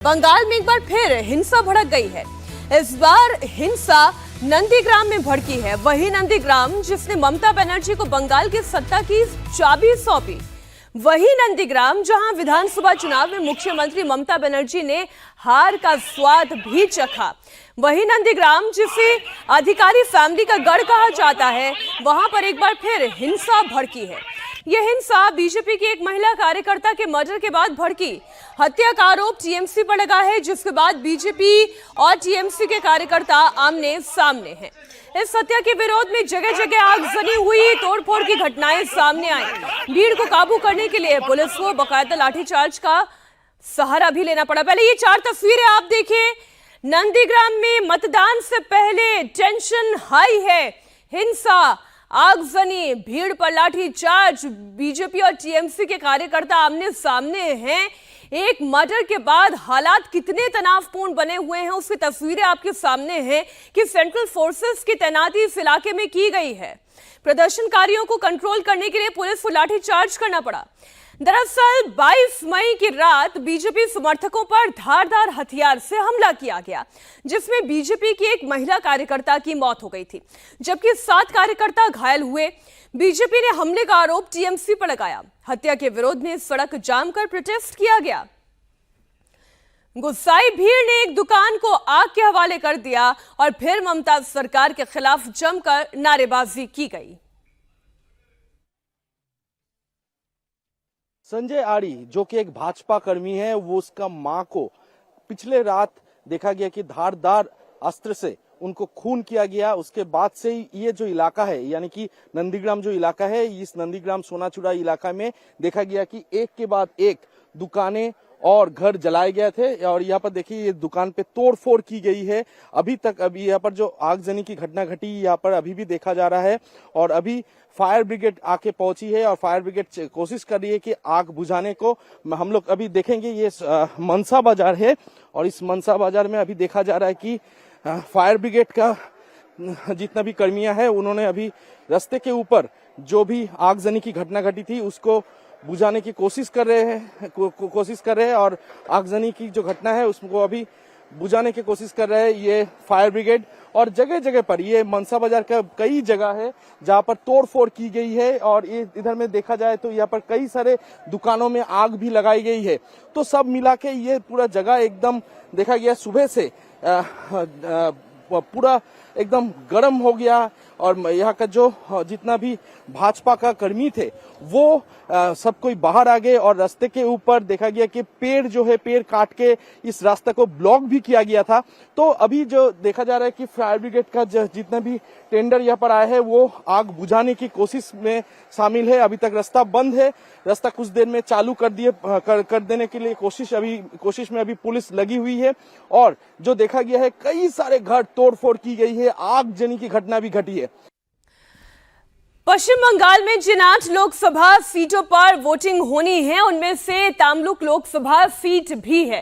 बंगाल में एक बार फिर हिंसा भड़क गई है। इस बार हिंसा नंदीग्राम में भड़की है। वही नंदीग्राम जिसने ममता बनर्जी को बंगाल की सत्ता की चाबी सौंपी, वही नंदीग्राम जहां विधानसभा चुनाव में मुख्यमंत्री ममता बनर्जी ने हार का स्वाद भी चखा, वही नंदीग्राम जिसे अधिकारी फैमिली का गढ़ कहा जाता है, वहां पर एक बार फिर हिंसा भड़की है। यह हिंसा बीजेपी की एक महिला कार्यकर्ता के मर्डर के बाद भड़की। हत्या का आरोप टीएमसी पर लगा है, जिसके बाद बीजेपी और टीएमसी के कार्यकर्ता आमने सामने हैं। इस हत्या के विरोध में जगह जगह आगजनी हुई, तोड़फोड़ की घटनाएं सामने आई। भीड़ को काबू करने के लिए पुलिस को बकायदा लाठीचार्ज का सहारा भी लेना पड़ा। पहले ये 4 तस्वीरें आप देखिए। नंदीग्राम में मतदान से पहले टेंशन हाई है, हिंसा, आगजनी, भीड़ पर लाठीचार्ज। बीजेपी और टीएमसी के कार्यकर्ता आमने सामने हैं। एक मर्डर के बाद हालात कितने तनावपूर्ण बने हुए हैं, उसकी तस्वीरें आपके सामने हैं कि सेंट्रल फोर्सेस की तैनाती इस इलाके में की गई है। प्रदर्शनकारियों को कंट्रोल करने के लिए पुलिस को लाठीचार्ज करना पड़ा। दरअसल 22 मई की रात बीजेपी समर्थकों पर धारदार हथियार से हमला किया गया, जिसमें बीजेपी की एक महिला कार्यकर्ता की मौत हो गई थी, जबकि 7 कार्यकर्ता घायल हुए। बीजेपी ने हमले का आरोप टीएमसी पर लगाया। हत्या के विरोध में सड़क जाम कर प्रोटेस्ट किया गया। गुस्साई भीड़ ने एक दुकान को आग के हवाले कर दिया और फिर ममता सरकार के खिलाफ जमकर नारेबाजी की गई। संजय आड़ी जो कि एक भाजपा कर्मी है, वो उसका मां को पिछले रात देखा गया कि धारदार अस्त्र से उनको खून किया गया। उसके बाद से ये जो इलाका है, यानी कि नंदीग्राम जो इलाका है, इस नंदीग्राम सोनाचूड़ा इलाका में देखा गया कि एक के बाद एक दुकानें और घर जलाए गए थे। और यहाँ पर देखिए ये दुकान पे तोड़फोड़ की गई है। अभी यहाँ पर जो आगजनी की घटना घटी, यहाँ पर अभी भी देखा जा रहा है। और अभी फायर ब्रिगेड आके पहुंची है और फायर ब्रिगेड कोशिश कर रही है कि आग बुझाने को। हम लोग अभी देखेंगे, ये मनसा बाजार है और इस मनसा बाजार में अभी देखा जा रहा है कि फायर ब्रिगेड का जितना भी कर्मियां हैं, उन्होंने अभी रास्ते के ऊपर जो भी आगजनी की घटना घटी थी उसको बुझाने की कोशिश कर रहे हैं और आगजनी की जो घटना है उसको अभी बुझाने की कोशिश कर रहे हैं ये फायर ब्रिगेड। और जगह जगह पर, ये मनसा बाजार का कई जगह है जहां पर तोड़फोड़ की गई है। और ये इधर में देखा जाए तो यहाँ पर कई सारे दुकानों में आग भी लगाई गई है। तो सब मिला के ये पूरा जगह एकदम देखा गया सुबह से पूरा एकदम गर्म हो गया। और यहाँ का जो जितना भी भाजपा का कर्मी थे वो सब कोई बाहर आ गए और रास्ते के ऊपर देखा गया कि पेड़ जो है, पेड़ काट के इस रास्ते को ब्लॉक भी किया गया था। तो अभी जो देखा जा रहा है कि फायर ब्रिगेड का जितना भी टेंडर यहाँ पर आया है वो आग बुझाने की कोशिश में शामिल है। अभी तक रास्ता बंद है, रास्ता कुछ देर में चालू कर देने के लिए कोशिश में अभी पुलिस लगी हुई है। और जो देखा गया है कई सारे घर तोड़फोड़ की गई है, आगजनी की घटना भी घटी है। पश्चिम बंगाल में जिन 8 लोकसभा सीटों पर वोटिंग होनी है, उनमें से तामलुक लोकसभा सीट भी है।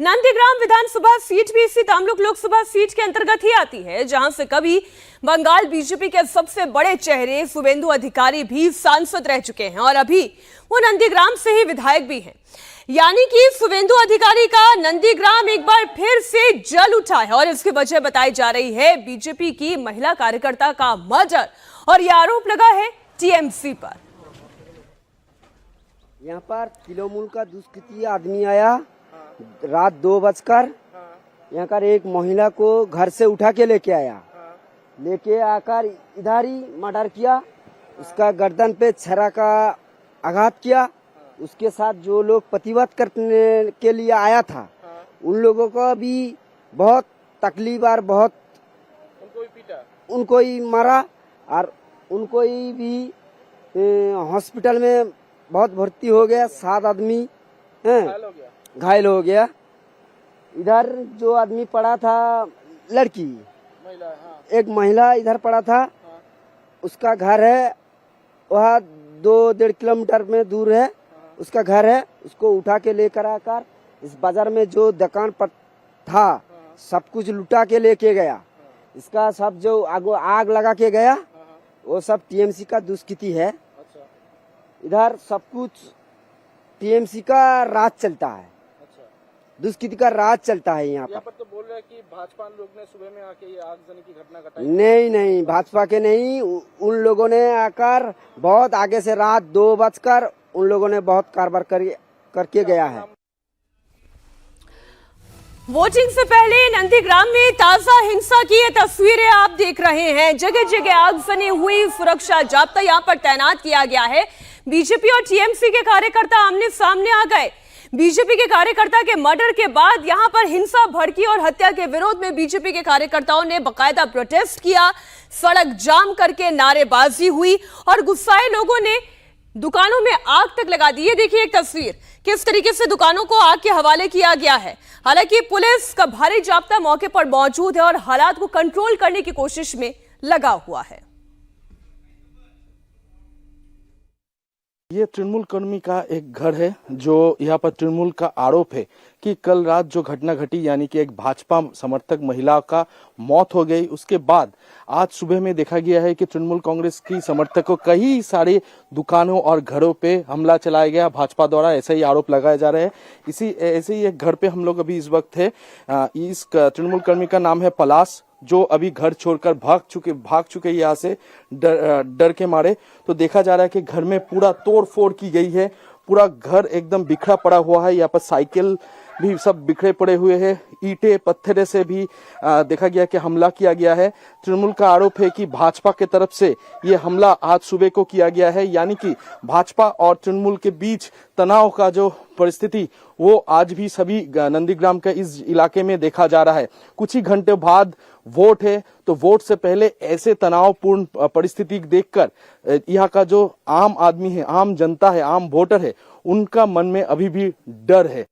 नंदीग्राम विधानसभा सीट भी इसी तामलुक लोकसभा सीट के अंतर्गत ही आती है, जहां से कभी बंगाल बीजेपी के सबसे बड़े चेहरे शुभेंदु अधिकारी भी सांसद रह चुके हैं और अभी वो नंदीग्राम से ही विधायक भी हैं। यानी कि शुभेंदु अधिकारी का नंदीग्राम एक बार फिर से जल उठा है और इसकी वजह बताई जा रही है बीजेपी की महिला कार्यकर्ता का मर्डर। और यह आरोप लगा है टीएमसी पर। यहाँ पर तृणमूल का दुष्कृति आदमी आया रात 2 बजकर, यहाँ कर एक महिला को घर से उठा के लेके आया, लेके आकर इधर ही मर्डर किया। उसका गर्दन पे छरा का आघात किया। उसके साथ जो लोग प्रतिवाद करने के लिए आया था, उन लोगों को भी बहुत तकलीफ और बहुत उनको ही मारा और उनको ही भी हॉस्पिटल में बहुत भर्ती हो गया। 7 आदमी घायल हो गया। इधर जो आदमी पड़ा था, लड़की एक महिला इधर पड़ा था, उसका घर है वहाँ 2-1.5 किलोमीटर में दूर है उसका घर है। उसको उठा के लेकर आकर इस बाजार में जो दुकान पर था सब कुछ लुटा के लेके गया। इसका सब जो आग लगा के गया वो सब टीएमसी का दुष्कृति है। इधर सब कुछ टीएमसी का राज चलता है। दुष्कृति का राज चलता है यहाँ पर। पर तो बोल रहे हैं कि भाजपा लोग ने सुबह में आके ये आगजनी की घटना घटाई। नहीं, भाजपा के नहीं, उन लोगों ने आकर बहुत आगे से रात 2 बजकर उन लोगों ने बहुत कारवार करके गया है। वोटिंग से पहले नंदीग्राम में ताजा हिंसा की ये तस्वीरें आप देख रहे हैं। जगह जगह आगजनी हुई, सुरक्षा जाब्ता यहां पर तैनात किया गया है। बीजेपी और टीएमसी के कार्यकर्ता आमने सामने आ गए। बीजेपी के कार्यकर्ता के मर्डर के बाद यहां पर हिंसा भड़की और हत्या के विरोध में बीजेपी के कार्यकर्ताओं ने बाकायदा प्रोटेस्ट किया, सड़क जाम करके नारेबाजी हुई और गुस्साए लोगों ने दुकानों में आग तक लगा दी। ये देखिए एक तस्वीर, किस तरीके से दुकानों को आग के हवाले किया गया है। हालांकि पुलिस का भारी जाब्ता मौके पर मौजूद है और हालात को कंट्रोल करने की कोशिश में लगा हुआ है। ये तृणमूल कर्मी का एक घर है, जो यहाँ पर तृणमूल का आरोप है कि कल रात जो घटना घटी, यानी कि एक भाजपा समर्थक महिला का मौत हो गई, उसके बाद आज सुबह में देखा गया है कि तृणमूल कांग्रेस की समर्थकों कई सारे दुकानों और घरों पे हमला चलाया गया भाजपा द्वारा, ऐसा ही आरोप लगाए जा रहे हैं। ऐसे ही एक घर पे हम लोग अभी इस वक्त है। इस तृणमूल कर्मी का नाम है पलाश, जो अभी घर छोड़कर भाग चुके यहाँ से डर के मारे। तो देखा जा रहा है कि घर में पूरा तोड़ फोड़ की गई है, पूरा घर एकदम बिखरा पड़ा हुआ है। यहाँ पर साइकिल भी सब बिखरे पड़े हुए हैं, ईंटें पत्थरे से भी देखा गया कि हमला किया गया है। तृणमूल का आरोप है कि भाजपा के तरफ से ये हमला आज सुबह को किया गया है, यानी कि भाजपा और तृणमूल के बीच तनाव का जो परिस्थिति वो आज भी सभी नंदीग्राम के इस इलाके में देखा जा रहा है। कुछ ही घंटे बाद वोट है, तो वोट से पहले ऐसे तनावपूर्ण परिस्थिति देखकर यहाँ का जो आम आदमी है, आम जनता है, आम वोटर है, उनका मन में अभी भी डर है।